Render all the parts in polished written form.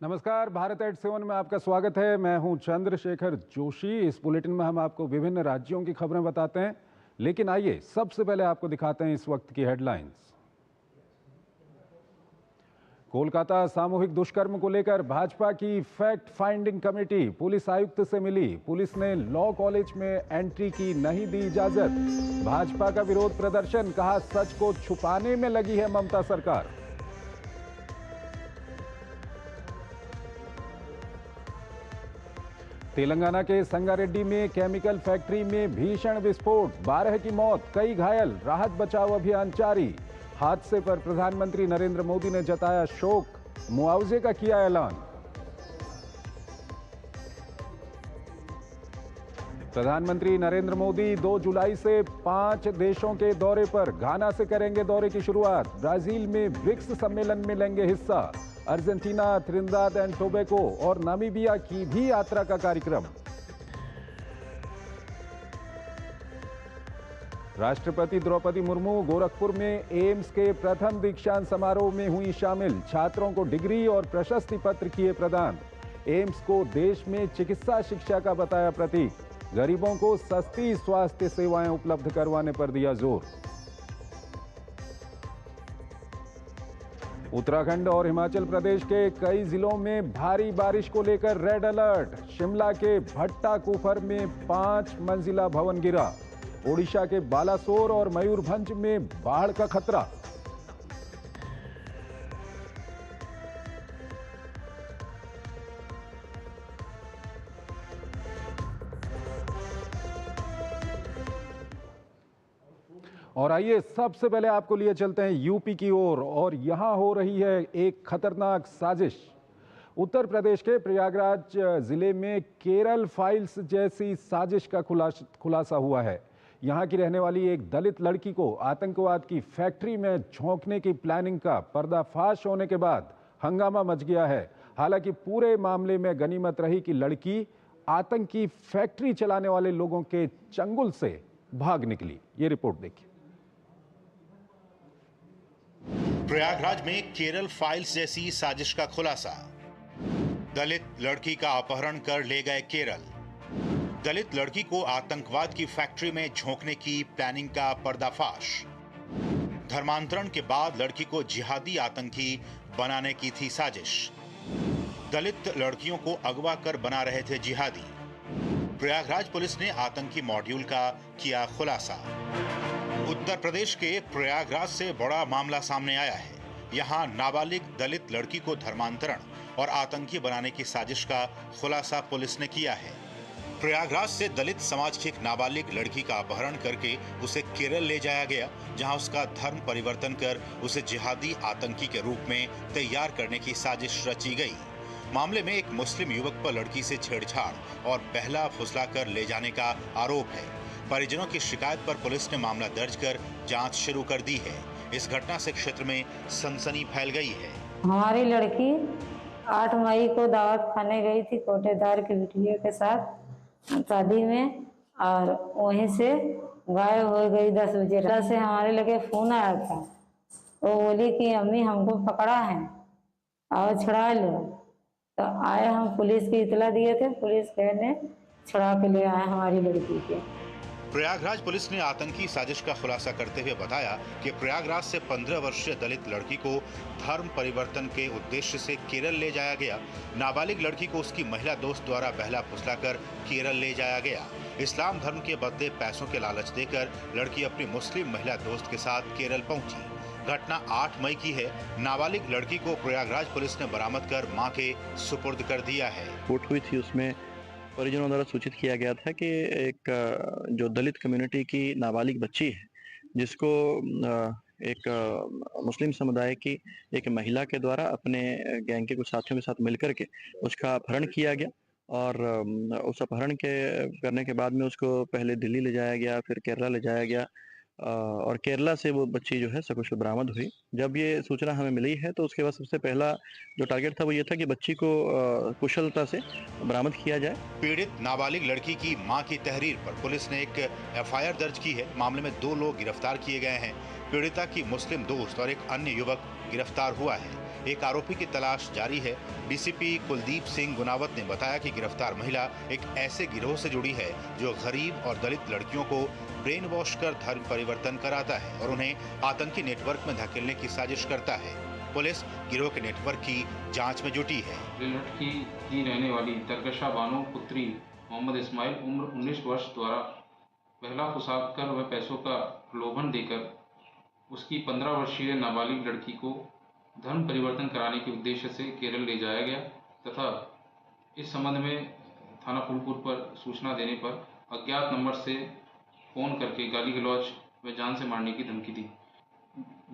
नमस्कार, भारत एट 7 में आपका स्वागत है। मैं हूं चंद्रशेखर जोशी। इस बुलेटिन में हम आपको विभिन्न राज्यों की खबरें बताते हैं, लेकिन आइए सबसे पहले आपको दिखाते हैं इस वक्त की हेडलाइंस। कोलकाता सामूहिक दुष्कर्म को लेकर भाजपा की फैक्ट फाइंडिंग कमेटी पुलिस आयुक्त से मिली। पुलिस ने लॉ कॉलेज में एंट्री की नहीं दी इजाजत। भाजपा का विरोध प्रदर्शन, कहा सच को छुपाने में लगी है ममता सरकार। तेलंगाना के संगारेड्डी में केमिकल फैक्ट्री में भीषण विस्फोट, 12 की मौत, कई घायल, राहत बचाव अभियान जारी। हादसे पर प्रधानमंत्री नरेंद्र मोदी ने जताया शोक, मुआवजे का किया ऐलान। प्रधानमंत्री नरेंद्र मोदी 2 जुलाई से 5 देशों के दौरे पर, घाना से करेंगे दौरे की शुरुआत। ब्राजील में ब्रिक्स सम्मेलन में लेंगे हिस्सा। अर्जेंटीना, त्रिनिदाद एंड टोबैगो और नामीबिया की भी यात्रा का कार्यक्रम। राष्ट्रपति द्रौपदी मुर्मू गोरखपुर में एम्स के प्रथम दीक्षांत समारोह में हुई शामिल। छात्रों को डिग्री और प्रशस्ति पत्र किए प्रदान। एम्स को देश में चिकित्सा शिक्षा का बताया प्रतीक। गरीबों को सस्ती स्वास्थ्य सेवाएं उपलब्ध करवाने पर दिया जोर। उत्तराखंड और हिमाचल प्रदेश के कई जिलों में भारी बारिश को लेकर रेड अलर्ट। शिमला के भट्टा कुफर में 5 मंजिला भवन गिरा। ओडिशा के बालासोर और मयूरभंज में बाढ़ का खतरा। और आइए सबसे पहले आपको लिए चलते हैं यूपी की ओर, और यहां हो रही है एक खतरनाक साजिश। उत्तर प्रदेश के प्रयागराज जिले में केरल फाइल्स जैसी साजिश का खुलासा हुआ है। यहां की रहने वाली एक दलित लड़की को आतंकवाद की फैक्ट्री में झोंकने की प्लानिंग का पर्दाफाश होने के बाद हंगामा मच गया है। हालांकि पूरे मामले में गनीमत रही कि लड़की आतंकी फैक्ट्री चलाने वाले लोगों के चंगुल से भाग निकली। ये रिपोर्ट देखिए। प्रयागराज में केरल फाइल्स जैसी साजिश का खुलासा। दलित लड़की का अपहरण कर ले गए केरल। दलित लड़की को आतंकवाद की फैक्ट्री में झोंकने की प्लानिंग का पर्दाफाश। धर्मांतरण के बाद लड़की को जिहादी आतंकी बनाने की थी साजिश। दलित लड़कियों को अगवा कर बना रहे थे जिहादी। प्रयागराज पुलिस ने आतंकी मॉड्यूल का किया खुलासा। उत्तर प्रदेश के प्रयागराज से बड़ा मामला सामने आया है। यहाँ नाबालिग दलित लड़की को धर्मांतरण और आतंकी बनाने की साजिश का खुलासा पुलिस ने किया है। प्रयागराज से दलित समाज की एक नाबालिग लड़की का अपहरण करके उसे केरल ले जाया गया, जहां उसका धर्म परिवर्तन कर उसे जिहादी आतंकी के रूप में तैयार करने की साजिश रची गई। मामले में एक मुस्लिम युवक पर लड़की से छेड़छाड़ और बहला फुसला कर ले जाने का आरोप है। परिजनों की शिकायत पर पुलिस ने मामला दर्ज कर जांच शुरू कर दी है। इस घटना से क्षेत्र में सनसनी फैल गई है। हमारी लड़की 8 मई को दावत खाने गई थी कोटेदार की बिटिया के साथ शादी में, और वहीं से गायब हो गई 10 बजे। से हमारे लगे फोन आया था, वो बोली कि अम्मी हमको पकड़ा है, आओ छुड़ा लो। तो आए, हम पुलिस की इतला दिए थे, पुलिस ने छुड़ा के ले आए हमारी लड़की के। प्रयागराज पुलिस ने आतंकी साजिश का खुलासा करते हुए बताया कि प्रयागराज से 15 वर्षीय दलित लड़की को धर्म परिवर्तन के उद्देश्य से केरल ले जाया गया। नाबालिग लड़की को उसकी महिला दोस्त द्वारा बहला फुसलाकर केरल ले जाया गया। इस्लाम धर्म के बदले पैसों के लालच देकर लड़की अपनी मुस्लिम महिला दोस्त के साथ केरल पहुंची। घटना 8 मई की है। नाबालिग लड़की को प्रयागराज पुलिस ने बरामद कर मां के सुपुर्द कर दिया है। रिपोर्ट हुई थी, उसमें परिजनों द्वारा सूचित किया गया था कि एक जो दलित कम्युनिटी की नाबालिग बच्ची है, जिसको एक मुस्लिम समुदाय की एक महिला के द्वारा अपने गैंग के कुछ साथियों के साथ मिलकर के उसका अपहरण किया गया, और उस अपहरण के करने के बाद में उसको पहले दिल्ली ले जाया गया, फिर केरला ले जाया गया, और केरला से वो बच्ची जो है सकुशल बरामद हुई। जब ये सूचना हमें मिली है तो उसके बाद सबसे पहला जो टारगेट था वो ये था कि बच्ची को कुशलता से बरामद किया जाए। पीड़ित नाबालिग लड़की की मां की तहरीर पर पुलिस ने एक एफआईआर दर्ज की है। मामले में 2 लोग गिरफ्तार किए गए हैं। पीड़िता की मुस्लिम दोस्त और एक अन्य युवक गिरफ्तार हुआ है। एक आरोपी की तलाश जारी है। डीसीपी कुलदीप सिंह गुनावत ने बताया कि गिरफ्तार महिला एक ऐसे गिरोह से जुड़ी है जो गरीब और दलित लड़कियों को ब्रेन वॉश कर धर्म परिवर्तन कराता है और उन्हें आतंकी नेटवर्क में धकेलने की साजिश करता है। पुलिस गिरोह के नेटवर्क की जांच में जुटी है। लड़की की रहने वाली दरकशा बानो पुत्री मोहम्मद इस्माइल उम्र 19 वर्ष द्वारा पहला फंसाकर व पैसों का प्रलोभन देकर उसकी 15 वर्षीय नाबालिग लड़की को धर्म परिवर्तन कराने के उद्देश्य से केरल ले जाया गया तथा इस संबंध में थाना फूलपुर पर सूचना देने पर अज्ञात नंबर से फ़ोन करके गाली गलौज व जान से मारने की धमकी दी।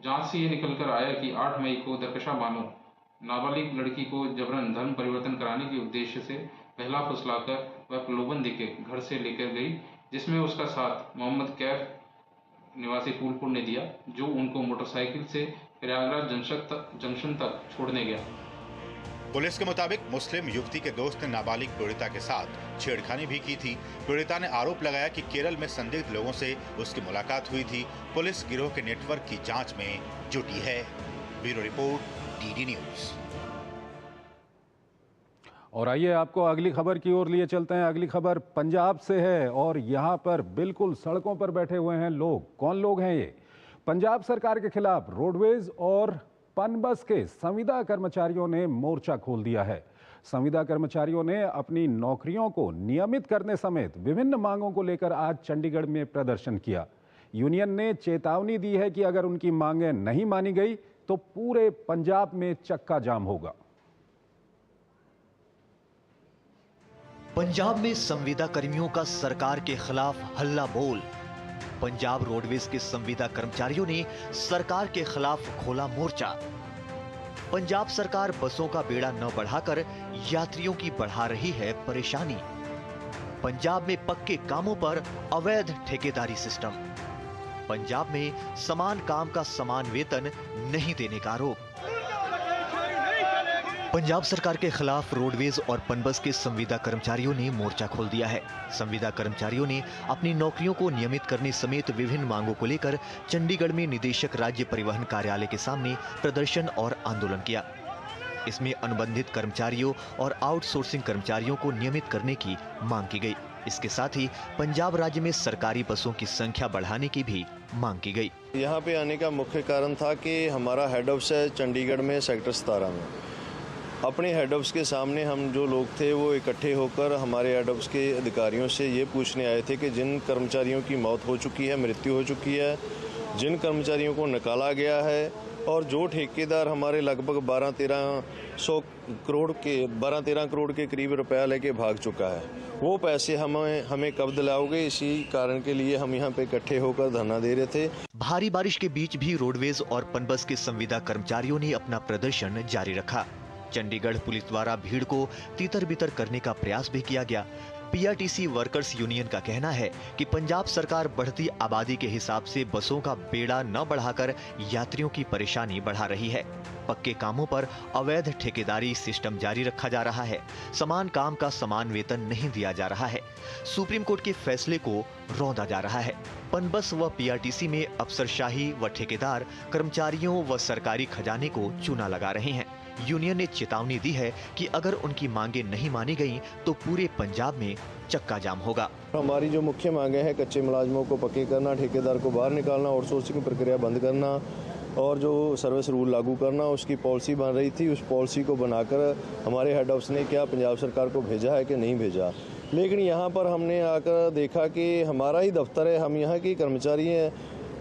जांच से ये निकल कर आया कि 8 मई को दरकशा बानो नाबालिग लड़की को जबरन धर्म परिवर्तन कराने के उद्देश्य से पहला फुसलाकर व प्रलोभन देकर घर से लेकर गई, जिसमें उसका साथ मोहम्मद कैफ निवासी फूलपुर ने दिया, जो उनको मोटरसाइकिल से प्रयागराज जंक्शन तक छोड़ने गया। पुलिस के मुताबिक मुस्लिम युवती के दोस्त ने नाबालिग पीड़िता के साथ छेड़खानी भी की थी। पीड़िता ने आरोप लगाया कि केरल में संदिग्ध लोगों से उसकी मुलाकात हुई थी। पुलिस गिरोह के नेटवर्क की जांच में जुटी है। Bureau report, DD news. और आइए आपको अगली खबर की ओर लिए चलते हैं। अगली खबर पंजाब से है और यहाँ पर बिल्कुल सड़कों पर बैठे हुए हैं लोग। कौन लोग हैं ये? पंजाब सरकार के खिलाफ रोडवेज और पनबस के संविदा कर्मचारियों ने मोर्चा खोल दिया है। संविदा कर्मचारियों ने अपनी नौकरियों को नियमित करने समेत विभिन्न मांगों को लेकर आज चंडीगढ़ में प्रदर्शन किया। यूनियन ने चेतावनी दी है कि अगर उनकी मांगें नहीं मानी गई तो पूरे पंजाब में चक्का जाम होगा। पंजाब में संविदा कर्मियों का सरकार के खिलाफ हल्ला बोल। पंजाब रोडवेज के संविदा कर्मचारियों ने सरकार के खिलाफ खोला मोर्चा। पंजाब सरकार बसों का बेड़ा न बढ़ाकर यात्रियों की बढ़ा रही है परेशानी। पंजाब में पक्के कामों पर अवैध ठेकेदारी सिस्टम। पंजाब में समान काम का समान वेतन नहीं देने का आरोप। पंजाब सरकार के खिलाफ रोडवेज और पनबस के संविदा कर्मचारियों ने मोर्चा खोल दिया है। संविदा कर्मचारियों ने अपनी नौकरियों को नियमित करने समेत विभिन्न मांगों को लेकर चंडीगढ़ में निदेशक राज्य परिवहन कार्यालय के सामने प्रदर्शन और आंदोलन किया। इसमें अनुबंधित कर्मचारियों और आउटसोर्सिंग कर्मचारियों को नियमित करने की मांग की गई। इसके साथ ही पंजाब राज्य में सरकारी बसों की संख्या बढ़ाने की भी मांग की गई। यहाँ पे आने का मुख्य कारण था कि हमारा हेड ऑफिस है चंडीगढ़ में सेक्टर 17 में। अपने हेड ऑफिस के सामने हम जो लोग थे वो इकट्ठे होकर हमारे हेड ऑफिस के अधिकारियों से ये पूछने आए थे कि जिन कर्मचारियों की मौत हो चुकी है, मृत्यु हो चुकी है, जिन कर्मचारियों को निकाला गया है और जो ठेकेदार हमारे लगभग 12-13 करोड़ के करीब रुपया लेके भाग चुका है, वो पैसे हमें कब दिलाओगे? इसी कारण के लिए हम यहाँ पे इकट्ठे होकर धरना दे रहे थे। भारी बारिश के बीच भी रोडवेज और पनबस के संविदा कर्मचारियों ने अपना प्रदर्शन जारी रखा। चंडीगढ़ पुलिस द्वारा भीड़ को तितर बितर करने का प्रयास भी किया गया। पीआरटीसी वर्कर्स यूनियन का कहना है कि पंजाब सरकार बढ़ती आबादी के हिसाब से बसों का बेड़ा न बढ़ाकर यात्रियों की परेशानी बढ़ा रही है। पक्के कामों पर अवैध ठेकेदारी सिस्टम जारी रखा जा रहा है। समान काम का समान वेतन नहीं दिया जा रहा है। सुप्रीम कोर्ट के फैसले को रौंदा जा रहा है। पनबस व पीआरटीसी में अफसरशाही व ठेकेदार कर्मचारियों व सरकारी खजाने को चूना लगा रहे हैं। यूनियन ने चेतावनी दी है कि अगर उनकी मांगे नहीं मानी गईं तो पूरे पंजाब में चक्का जाम होगा। हमारी जो मुख्य मांगे हैं, कच्चे मुलाजमों को पक्के करना, ठेकेदार को बाहर निकालना, आउटसोर्सिंग प्रक्रिया बंद करना और जो सर्विस रूल लागू करना, उसकी पॉलिसी बन रही थी। उस पॉलिसी को बनाकर हमारे हेड ऑफिस ने क्या पंजाब सरकार को भेजा है कि नहीं भेजा, लेकिन यहाँ पर हमने आकर देखा कि हमारा ही दफ्तर है, हम यहाँ के कर्मचारी हैं,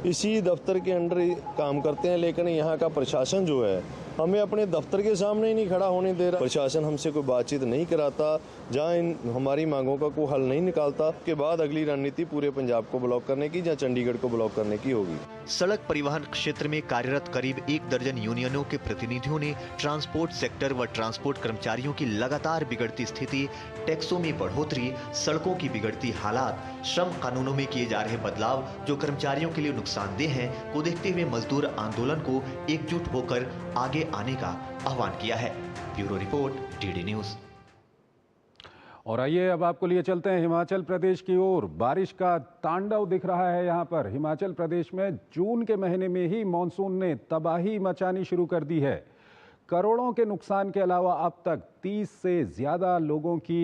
इसी दफ्तर के अंडर काम करते हैं, लेकिन यहाँ का प्रशासन जो है हमें अपने दफ्तर के सामने ही नहीं खड़ा होने दे रहा। प्रशासन हमसे कोई बातचीत नहीं कराता, जहाँ इन हमारी मांगों का कोई हल नहीं निकालता। के बाद अगली रणनीति पूरे पंजाब को ब्लॉक करने की या चंडीगढ़ को ब्लॉक करने की होगी। सड़क परिवहन क्षेत्र में कार्यरत करीब 1 दर्जन यूनियनों के प्रतिनिधियों ने ट्रांसपोर्ट सेक्टर व ट्रांसपोर्ट कर्मचारियों की लगातार बिगड़ती स्थिति, टैक्सों में बढ़ोतरी, सड़कों की बिगड़ती हालात, श्रम कानूनों में किए जा रहे बदलाव जो कर्मचारियों के लिए नुकसानदेह हैं को देखते हुए मजदूर आंदोलन को एकजुट होकर आगे आने का आह्वान किया है। Bureau report, DD news. और आइए अब आपको लिए चलते हैं हिमाचल प्रदेश की ओर। बारिश का तांडव दिख रहा है यहाँ पर। हिमाचल प्रदेश में जून के महीने में ही मॉनसून ने तबाही मचानी शुरू कर दी है। करोड़ों के नुकसान के अलावा अब तक 30 से ज़्यादा लोगों की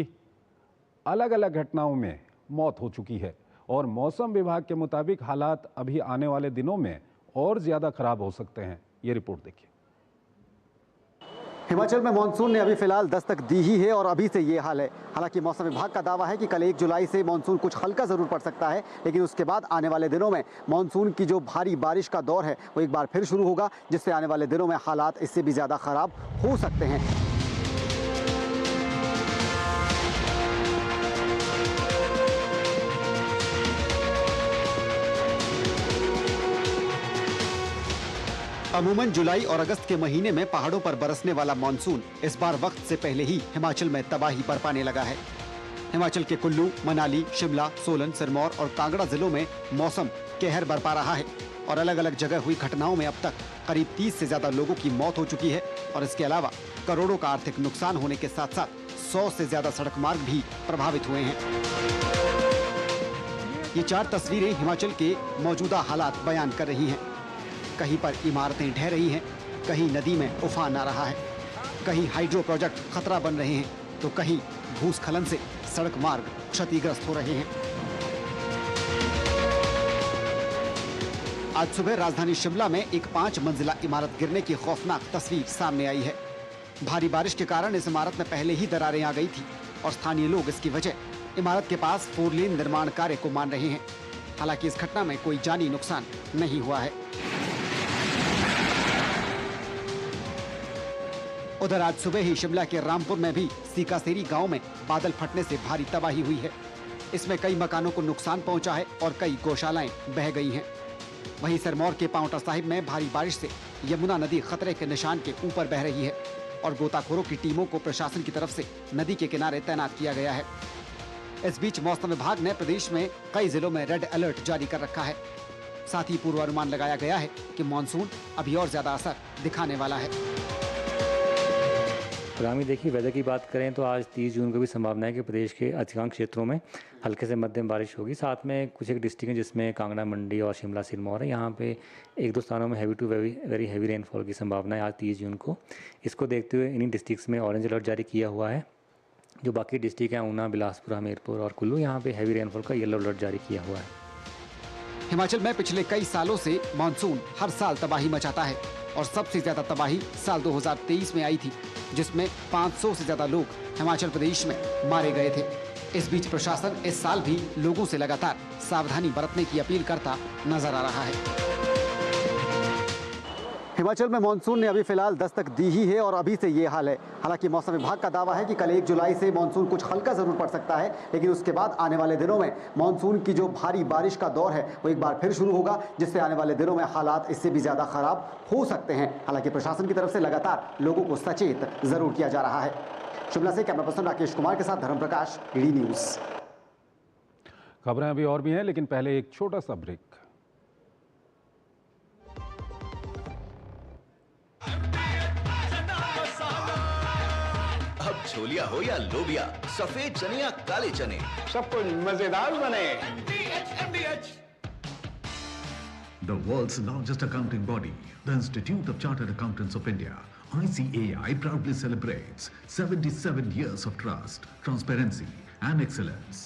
अलग अलग घटनाओं में मौत हो चुकी है और मौसम विभाग के मुताबिक हालात अभी आने वाले दिनों में और ज़्यादा खराब हो सकते हैं। ये रिपोर्ट देखिए। हिमाचल में मानसून ने अभी फिलहाल दस्तक दी ही है और अभी से ये हाल है। हालांकि मौसम विभाग का दावा है कि कल 1 जुलाई से मानसून कुछ हल्का ज़रूर पड़ सकता है, लेकिन उसके बाद आने वाले दिनों में मानसून की जो भारी बारिश का दौर है वो एक बार फिर शुरू होगा, जिससे आने वाले दिनों में हालात इससे भी ज़्यादा ख़राब हो सकते हैं। अमूमन जुलाई और अगस्त के महीने में पहाड़ों पर बरसने वाला मानसून इस बार वक्त से पहले ही हिमाचल में तबाही बरपाने लगा है। हिमाचल के कुल्लू, मनाली, शिमला, सोलन, सिरमौर और कांगड़ा जिलों में मौसम कहर बरपा रहा है और अलग अलग जगह हुई घटनाओं में अब तक करीब 30 से ज्यादा लोगों की मौत हो चुकी है और इसके अलावा करोड़ों का आर्थिक नुकसान होने के साथ साथ 100 से ज्यादा सड़क मार्ग भी प्रभावित हुए हैं। ये 4 तस्वीरें हिमाचल के मौजूदा हालात बयान कर रही हैं। कहीं पर इमारतें ढह रही हैं, कहीं नदी में उफान आ रहा है, कहीं हाइड्रो प्रोजेक्ट खतरा बन रहे हैं, तो कहीं भूस्खलन से सड़क मार्ग क्षतिग्रस्त हो रहे हैं। आज सुबह राजधानी शिमला में एक 5 मंजिला इमारत गिरने की खौफनाक तस्वीर सामने आई है। भारी बारिश के कारण इस इमारत में पहले ही दरारें आ गई थी और स्थानीय लोग इसकी वजह इमारत के पास 4 लेन निर्माण कार्य को मान रहे हैं। हालांकि इस घटना में कोई जानी नुकसान नहीं हुआ है। उधर आज सुबह ही शिमला के रामपुर में भी सीकासेरी गांव में बादल फटने से भारी तबाही हुई है। इसमें कई मकानों को नुकसान पहुंचा है और कई गौशालाएं बह गई हैं। वहीं सिरमौर के पांवटा साहिब में भारी बारिश से यमुना नदी खतरे के निशान के ऊपर बह रही है और गोताखोरों की टीमों को प्रशासन की तरफ से नदी के किनारे तैनात किया गया है। इस बीच मौसम विभाग ने प्रदेश में कई जिलों में रेड अलर्ट जारी कर रखा है। साथ ही पूर्वानुमान लगाया गया है कि मानसून अभी और ज्यादा असर दिखाने वाला है। आगामी देखिए वेदर की बात करें तो आज 30 जून को भी संभावना है कि प्रदेश के अधिकांश क्षेत्रों में हल्के से मध्यम बारिश होगी। साथ में कुछ एक डिस्ट्रिक्ट हैं जिसमें कांगड़ा, मंडी और शिमला, सिरमौर है, यहाँ पे 1-2 स्थानों में heavy to very heavy rainfall की संभावना है आज 30 जून को। इसको देखते हुए इन्हीं डिस्ट्रिक्ट्स में ऑरेंज अलर्ट जारी किया हुआ है। जो बाकी डिस्ट्रिक्ट हैं ऊना, बिलासपुर, हमीरपुर और कुल्लू, यहाँ पे हैवी रेनफॉल का येलो अलर्ट जारी किया हुआ है। हिमाचल में पिछले कई सालों से मानसून हर साल तबाही मचाता है और सबसे ज्यादा तबाही साल 2023 में आई थी, जिसमें 500 से ज्यादा लोग हिमाचल प्रदेश में मारे गए थे। इस बीच प्रशासन इस साल भी लोगों से लगातार सावधानी बरतने की अपील करता नजर आ रहा है। हिमाचल में मानसून ने अभी फिलहाल दस्तक दी ही है और अभी से ये हाल है। हालांकि मौसम विभाग का दावा है कि कल 1 जुलाई से मानसून कुछ हल्का जरूर पड़ सकता है, लेकिन उसके बाद आने वाले दिनों में मानसून की जो भारी बारिश का दौर है वो एक बार फिर शुरू होगा, जिससे आने वाले दिनों में हालात इससे भी ज्यादा खराब हो सकते हैं। हालांकि प्रशासन की तरफ से लगातार लोगों को सचेत जरूर किया जा रहा है। शिमला से कैमरा पर्सन राकेश कुमार के साथ धर्म प्रकाश, डीडी न्यूज। खबरें अभी और भी हैं, लेकिन पहले एक छोटा सा ब्रेक। अब छोलिया हो या लोबिया, सफेद चने या काले चने, सब कुछ मजेदार बने। The world's largest accounting body, the Institute of Chartered Accountants of India, ICAI, proudly celebrates 77 years of trust, transparency and excellence.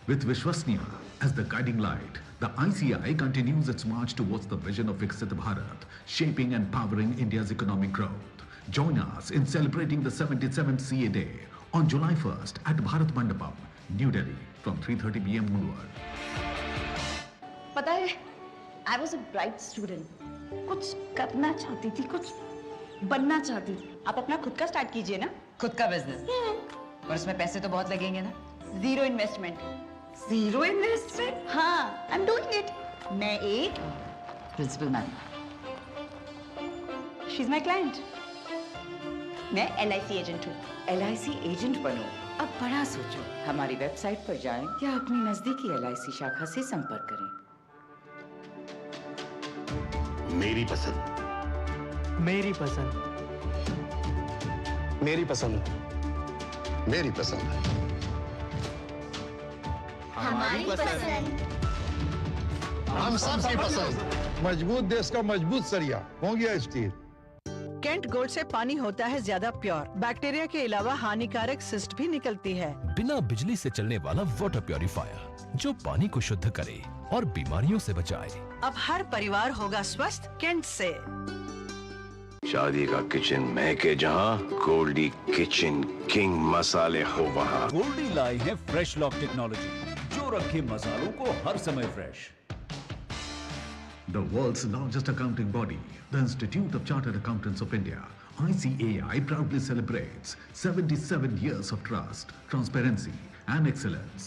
With Vishwasniya as the guiding light, the ICAI continues its march towards the vision of Viksit Bharat, shaping and powering India's economic growth. Join us in celebrating the 77th CA Day on July 1st at Bharat Mandapam, New Delhi from 3:30 PM onward. पता है, I was a bright student. कुछ करना चाहती थी, कुछ बनना चाहती थी। आप अपना खुद का स्टार्ट कीजिए ना। खुद का बिजनेस? और उसमें पैसे तो बहुत लगेंगे ना? Zero investment. Zero investment? हाँ, I'm doing it. मैं एक principal ma'am. She's my client. मैं LIC एजेंट हूँ। LIC एजेंट बनो, अब बड़ा सोचो। हमारी वेबसाइट पर जाएं या अपनी नजदीकी LIC शाखा से संपर्क करें। मेरी पसंद, मेरी पसंद, मेरी पसंद, मेरी पसंद, हमारी पसंद, हम सबकी पसंद। मजबूत देश का मजबूत सरिया हो गया स्टील। कैंट गोल्ड से पानी होता है ज्यादा प्योर। बैक्टीरिया के अलावा हानिकारक सिस्ट भी निकलती है। बिना बिजली से चलने वाला वाटर प्योरीफायर जो पानी को शुद्ध करे और बीमारियों से बचाए। अब हर परिवार होगा स्वस्थ कैंट से। शादी का किचन महके जहाँ, गोल्डी किचन किंग मसाले हो वहाँ। गोल्डी लाई है फ्रेश लॉक टेक्नोलॉजी जो रखे मसालों को हर समय fresh. The world's largest accounting body, the Institute of Chartered Accountants of India, ICAI, proudly celebrates 77 years of trust, transparency and excellence.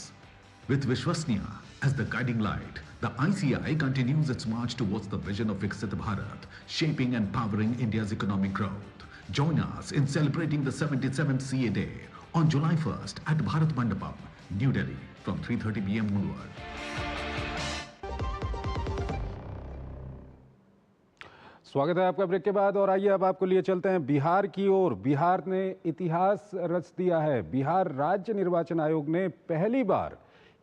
With Vishwasniya as the guiding light, the ICAI continues its march towards the vision of Viksit Bharat, shaping and powering India's economic growth. Join us in celebrating the 77th CA Day on July 1st at Bharat Mandapam, New Delhi from 3:30 p.m. onward. स्वागत है आपका break के बाद और आइए अब आपको लिए चलते हैं बिहार की ओर। बिहार ने इतिहास रच दिया है। बिहार राज्य निर्वाचन आयोग ने पहली बार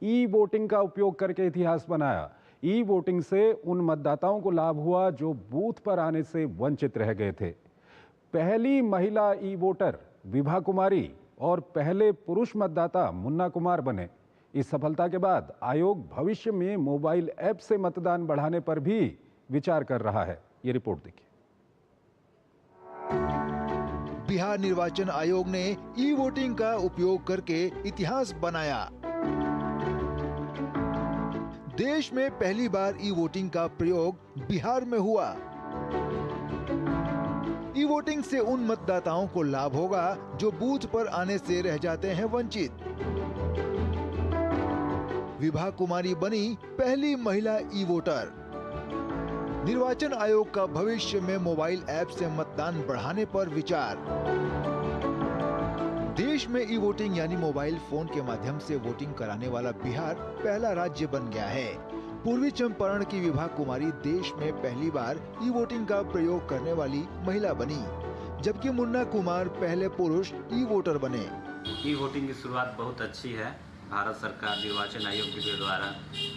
ई वोटिंग का उपयोग करके इतिहास बनाया। ई वोटिंग से उन मतदाताओं को लाभ हुआ जो बूथ पर आने से वंचित रह गए थे। पहली महिला ई वोटर विभा कुमारी और पहले पुरुष मतदाता मुन्ना कुमार बने। इस सफलता के बाद आयोग भविष्य में मोबाइल ऐप से मतदान बढ़ाने पर भी विचार कर रहा है। ये रिपोर्ट देखिए। बिहार निर्वाचन आयोग ने ई वोटिंग का उपयोग करके इतिहास बनाया। देश में पहली बार ई वोटिंग का प्रयोग बिहार में हुआ। ई वोटिंग से उन मतदाताओं को लाभ होगा जो बूथ पर आने से रह जाते हैं वंचित। विभा कुमारी बनी पहली महिला ई वोटर। निर्वाचन आयोग का भविष्य में मोबाइल ऐप से मतदान बढ़ाने पर विचार। देश में ई वोटिंग यानी मोबाइल फोन के माध्यम से वोटिंग कराने वाला बिहार पहला राज्य बन गया है। पूर्वी चंपारण की विभा कुमारी देश में पहली बार ई वोटिंग का प्रयोग करने वाली महिला बनी, जबकि मुन्ना कुमार पहले पुरुष ई वोटर बने। ई वोटिंग की शुरुआत बहुत अच्छी है भारत सरकार निर्वाचन आयोग के द्वारा,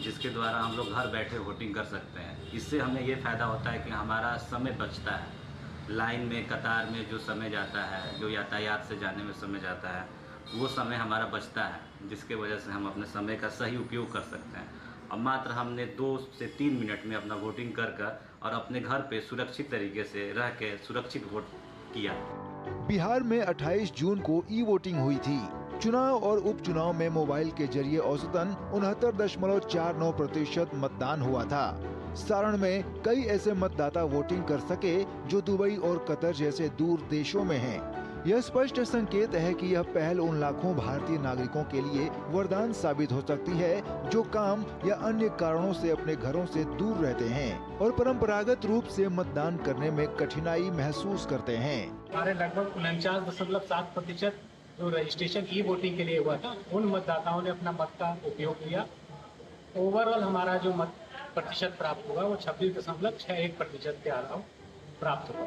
जिसके द्वारा हम लोग घर बैठे वोटिंग कर सकते हैं। इससे हमें ये फ़ायदा होता है कि हमारा समय बचता है। लाइन में कतार में जो समय जाता है, जो यातायात से जाने में समय जाता है, वो समय हमारा बचता है, जिसके वजह से हम अपने समय का सही उपयोग कर सकते हैं। अब मात्र हमने 2 से 3 मिनट में अपना वोटिंग कर और अपने घर पे सुरक्षित तरीके से रह के सुरक्षित वोट किया। बिहार में 28 जून को ई वोटिंग हुई थी। चुनाव और उपचुनाव में मोबाइल के जरिए औसतन 69.49% मतदान हुआ था। सारण में कई ऐसे मतदाता वोटिंग कर सके जो दुबई और कतर जैसे दूर देशों में हैं। यह स्पष्ट संकेत है कि यह पहल उन लाखों भारतीय नागरिकों के लिए वरदान साबित हो सकती है जो काम या अन्य कारणों से अपने घरों से दूर रहते हैं और परंपरागत रूप से मतदान करने में कठिनाई महसूस करते हैं। हमारे लगभग 49.7% जो रजिस्ट्रेशन ई वोटिंग के लिए हुआ था, उन मतदाताओं ने अपना मत का उपयोग किया। ओवरऑल हमारा जो मत प्रतिशत प्राप्त हुआ वो 26.61% के अलावा प्राप्त हुआ।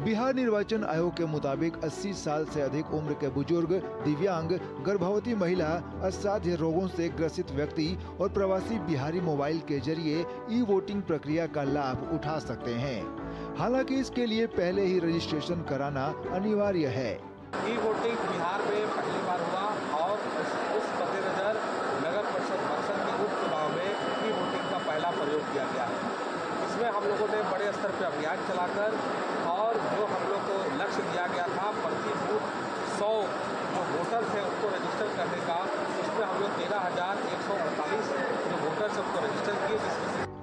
बिहार निर्वाचन आयोग के मुताबिक 80 साल से अधिक उम्र के बुजुर्ग, दिव्यांग, गर्भवती महिला, असाध्य रोगों से ग्रसित व्यक्ति और प्रवासी बिहारी मोबाइल के जरिए ई वोटिंग प्रक्रिया का लाभ उठा सकते हैं। हालांकि इसके लिए पहले ही रजिस्ट्रेशन कराना अनिवार्य है। ई वोटिंग बिहार में पहली बार हुआ और उस मद्देनजर नगर परिषद के उपचुनाव में ई वोटिंग का पहला प्रयोग किया गया है। इसमें हम लोगों ने बड़े स्तर पर अभियान चलाकर और जो हम लोग को लक्ष्य दिया गया था प्रति बूथ 100 जो वोटर्स हैं उनको रजिस्टर करने का, उसमें हम लोग 13,148 जो वोटर्स हैं उनको रजिस्टर किए।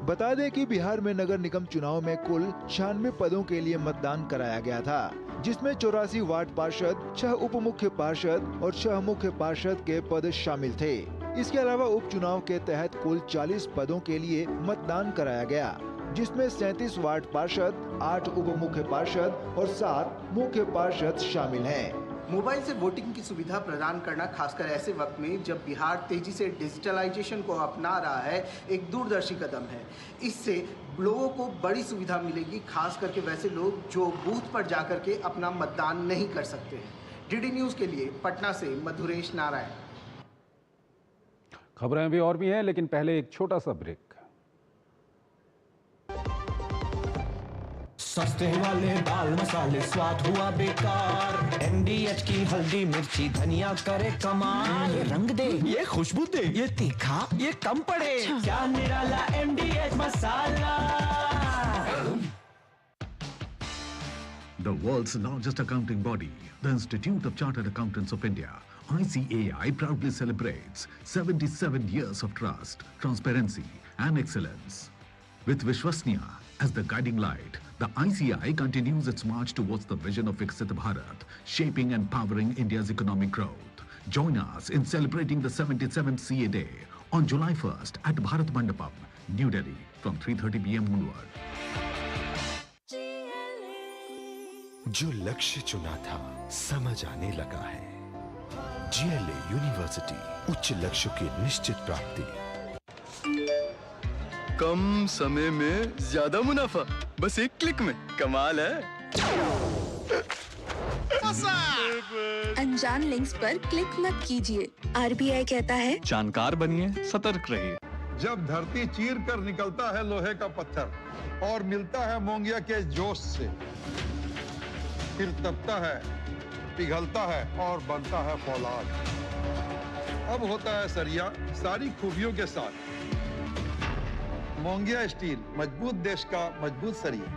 बता दें कि बिहार में नगर निगम चुनाव में कुल 96 पदों के लिए मतदान कराया गया था, जिसमें 84 वार्ड पार्षद, 6 उप मुख्य पार्षद और 6 मुख्य पार्षद के पद शामिल थे। इसके अलावा उपचुनाव के तहत कुल 40 पदों के लिए मतदान कराया गया, जिसमें 37 वार्ड पार्षद, 8 उप मुख्य पार्षद और 7 मुख्य पार्षद शामिल हैं। मोबाइल से वोटिंग की सुविधा प्रदान करना खासकर ऐसे वक्त में जब बिहार तेजी से डिजिटलाइजेशन को अपना रहा है, एक दूरदर्शी कदम है। इससे लोगों को बड़ी सुविधा मिलेगी, खास करके वैसे लोग जो बूथ पर जाकर के अपना मतदान नहीं कर सकते हैं। डीडी न्यूज़ के लिए पटना से मधुरेश नारायण। खबरें भी और भी हैं, लेकिन पहले एक छोटा सा ब्रेक। सस्ते वाले दाल मसाले स्वाद हुआ बेकार। MDH की हल्दी मिर्ची धनिया करे कमाल। ये रंग दे, ये खुशबू दे, ये तीखा, ये कम पड़े। क्या निराला MDH masala. The world's largest accounting body, the Institute of Chartered Accountants of India, ICAI proudly celebrates 77 years of trust, transparency and excellence. With Vishwasniya as the guiding light, the ICAI continues its march towards the vision of Viksit Bharat, shaping and powering India's economic growth. Join us in celebrating the 77th CA Day on July 1st at Bharat Mandapam, New Delhi from 3:30 PM onward. जो लक्ष्य चुना था समझ आने लगा है। GLA university, उच्च लक्ष्य की निश्चित प्राप्ति। कम समय में ज्यादा मुनाफा, बस एक क्लिक में, कमाल है। अनजान लिंक्स पर क्लिक मत कीजिए। RBI कहता है जानकार बनिए, सतर्क रहिए। जब धरती चीर कर निकलता है लोहे का पत्थर और मिलता है मोंगिया के जोश से, फिर तपता है, पिघलता है और बनता है फौलाद। अब होता है सरिया सारी खूबियों के साथ। मोंगिया स्टील, मजबूत देश का मजबूत सरिया।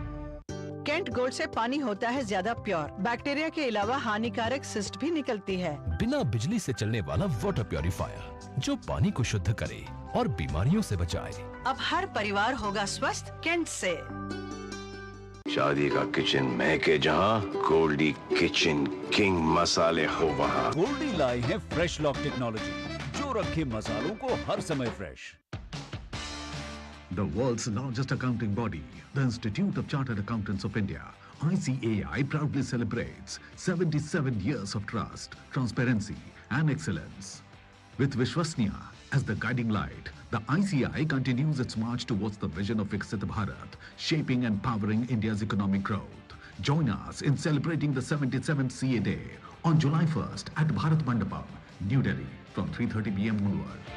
कैंट गोल्ड से पानी होता है ज्यादा प्योर। बैक्टीरिया के अलावा हानिकारक सिस्ट भी निकलती है। बिना बिजली से चलने वाला वाटर प्योरीफायर जो पानी को शुद्ध करे और बीमारियों से बचाए। अब हर परिवार होगा स्वस्थ कैंट से। शादी का किचन महके जहाँ, गोल्डी किचन किंग मसाले हो वहाँ। गोल्डी लाई है फ्रेश लॉक टेक्नोलॉजी जो रखे मसालों को हर समय fresh. The world's largest accounting body, the Institute of Chartered Accountants of India, ICAI proudly celebrates 77 years of trust, transparency and excellence. With Vishwasniya as the guiding light, the ICAI continues its march towards the vision of Viksit Bharat, shaping and powering India's economic growth. Join us in celebrating the 77th CA Day on July 1st at Bharat Mandapam, New Delhi from 3:30 PM onward.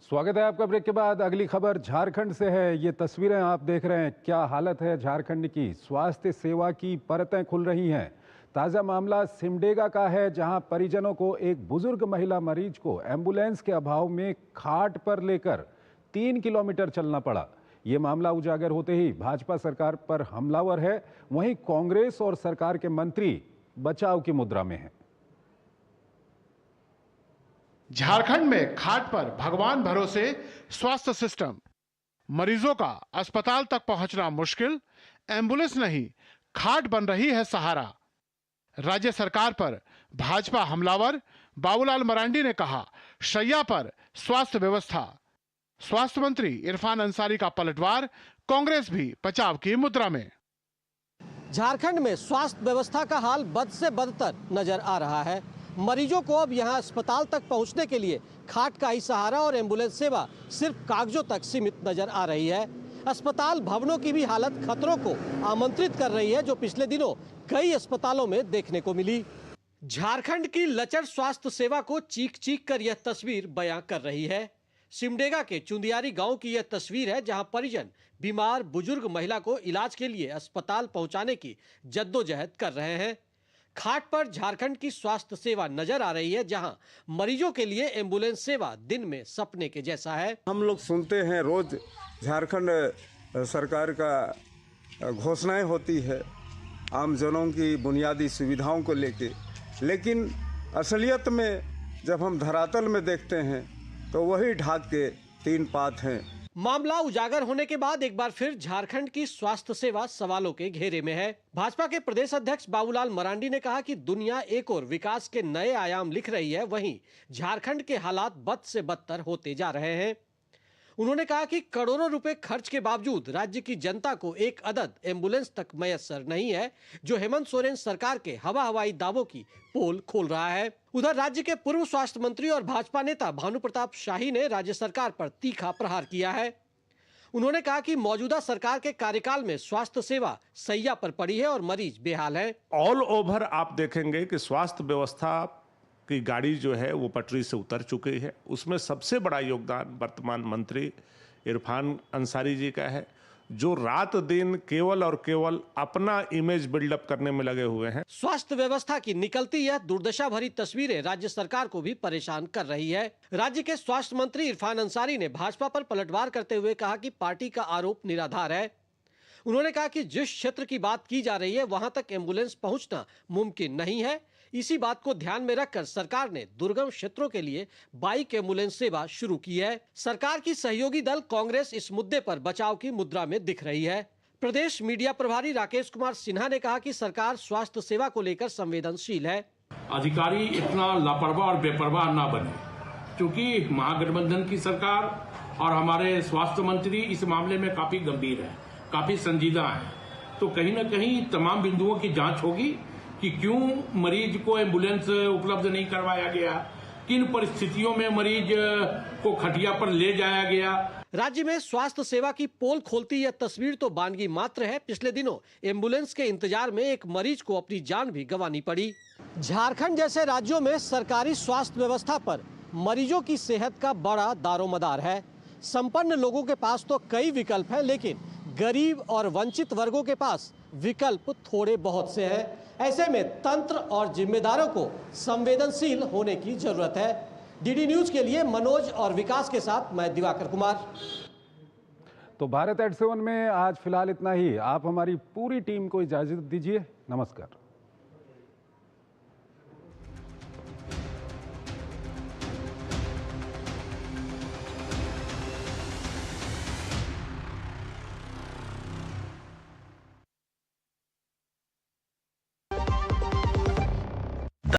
स्वागत है आपका break के बाद। अगली खबर झारखंड से है। ये तस्वीरें आप देख रहे हैं, क्या हालत है झारखंड की। स्वास्थ्य सेवा की परतें खुल रही हैं। ताज़ा मामला सिमडेगा का है, जहां परिजनों को एक बुजुर्ग महिला मरीज को एम्बुलेंस के अभाव में खाट पर लेकर 3 किलोमीटर चलना पड़ा। ये मामला उजागर होते ही भाजपा सरकार पर हमलावर है, वहीं कांग्रेस और सरकार के मंत्री बचाव की मुद्रा में हैं। झारखंड में खाट पर भगवान भरोसे स्वास्थ्य सिस्टम, मरीजों का अस्पताल तक पहुंचना मुश्किल, एम्बुलेंस नहीं खाट बन रही है सहारा। राज्य सरकार पर भाजपा हमलावर बाबूलाल मरांडी ने कहा, शैया पर स्वास्थ्य व्यवस्था। स्वास्थ्य मंत्री इरफान अंसारी का पलटवार, कांग्रेस भी बचाव की मुद्रा में। झारखंड में स्वास्थ्य व्यवस्था का हाल बद से बदतर नजर आ रहा है। मरीजों को अब यहां अस्पताल तक पहुंचने के लिए खाट का ही सहारा और एम्बुलेंस सेवा सिर्फ कागजों तक सीमित नजर आ रही है। अस्पताल भवनों की भी हालत खतरों को आमंत्रित कर रही है, जो पिछले दिनों कई अस्पतालों में देखने को मिली। झारखंड की लचर स्वास्थ्य सेवा को चीख चीख कर यह तस्वीर बयां कर रही है। सिमडेगा के चुंदियारी गांव की यह तस्वीर है, जहां परिजन बीमार बुजुर्ग महिला को इलाज के लिए अस्पताल पहुंचाने की जद्दोजहद कर रहे हैं। खाट पर झारखंड की स्वास्थ्य सेवा नजर आ रही है, जहां मरीजों के लिए एम्बुलेंस सेवा दिन में सपने के जैसा है। हम लोग सुनते हैं रोज झारखंड सरकार का घोषणाएं होती है आम जनों की बुनियादी सुविधाओं को लेके, लेकिन असलियत में जब हम धरातल में देखते हैं तो वही ढाक के तीन पात हैं। मामला उजागर होने के बाद एक बार फिर झारखंड की स्वास्थ्य सेवा सवालों के घेरे में है। भाजपा के प्रदेश अध्यक्ष बाबूलाल मरांडी ने कहा कि दुनिया एक और विकास के नए आयाम लिख रही है, वहीं झारखंड के हालात बद से बदतर होते जा रहे हैं। उन्होंने कहा कि करोड़ों रुपए खर्च के बावजूद राज्य की जनता को एक अदद एम्बुलेंस तक मयस्सर नहीं है, जो हेमंत सोरेन सरकार के हवाई दावों की पोल खोल रहा है। उधर राज्य के पूर्व स्वास्थ्य मंत्री और भाजपा नेता भानु प्रताप शाही ने राज्य सरकार पर तीखा प्रहार किया है। उन्होंने कहा कि मौजूदा सरकार के कार्यकाल में स्वास्थ्य सेवा सैया पर पड़ी है और मरीज बेहाल है। ऑल ओवर आप देखेंगे कि स्वास्थ्य व्यवस्था की गाड़ी जो है वो पटरी से उतर चुकी है। उसमें सबसे बड़ा योगदान वर्तमान मंत्री इरफान अंसारी जी का है, जो रात दिन केवल और केवल अपना इमेज बिल्डअप करने में लगे हुए हैं। स्वास्थ्य व्यवस्था की निकलती यह दुर्दशा भरी तस्वीरें राज्य सरकार को भी परेशान कर रही है। राज्य के स्वास्थ्य मंत्री इरफान अंसारी ने भाजपा पर पलटवार करते हुए कहा कि पार्टी का आरोप निराधार है। उन्होंने कहा कि जिस क्षेत्र की बात की जा रही है वहां तक एम्बुलेंस पहुंचना मुमकिन नहीं है। इसी बात को ध्यान में रखकर सरकार ने दुर्गम क्षेत्रों के लिए बाइक एम्बुलेंस सेवा शुरू की है। सरकार की सहयोगी दल कांग्रेस इस मुद्दे पर बचाव की मुद्रा में दिख रही है। प्रदेश मीडिया प्रभारी राकेश कुमार सिन्हा ने कहा कि सरकार स्वास्थ्य सेवा को लेकर संवेदनशील है। अधिकारी इतना लापरवाह और बेपरवाह ना बने, क्योंकि महागठबंधन की सरकार और हमारे स्वास्थ्य मंत्री इस मामले में काफी गंभीर है, काफी संजीदा है। तो कहीं न कहीं तमाम बिंदुओं की जांच होगी कि क्यों मरीज को एम्बुलेंस उपलब्ध नहीं करवाया गया, किन परिस्थितियों में मरीज को खटिया पर ले जाया गया। राज्य में स्वास्थ्य सेवा की पोल खोलती यह तस्वीर तो बानगी मात्र है। पिछले दिनों एम्बुलेंस के इंतजार में एक मरीज को अपनी जान भी गंवानी पड़ी। झारखंड जैसे राज्यों में सरकारी स्वास्थ्य व्यवस्था पर मरीजों की सेहत का बड़ा दारोमदार है। संपन्न लोगों के पास तो कई विकल्प है, लेकिन गरीब और वंचित वर्गों के पास विकल्प थोड़े बहुत से हैं। ऐसे में तंत्र और जिम्मेदारों को संवेदनशील होने की जरूरत है। डीडी न्यूज के लिए मनोज और विकास के साथ मैं दिवाकर कुमार। तो भारत@7 में आज फिलहाल इतना ही। आप हमारी पूरी टीम को इजाजत दीजिए। नमस्कार।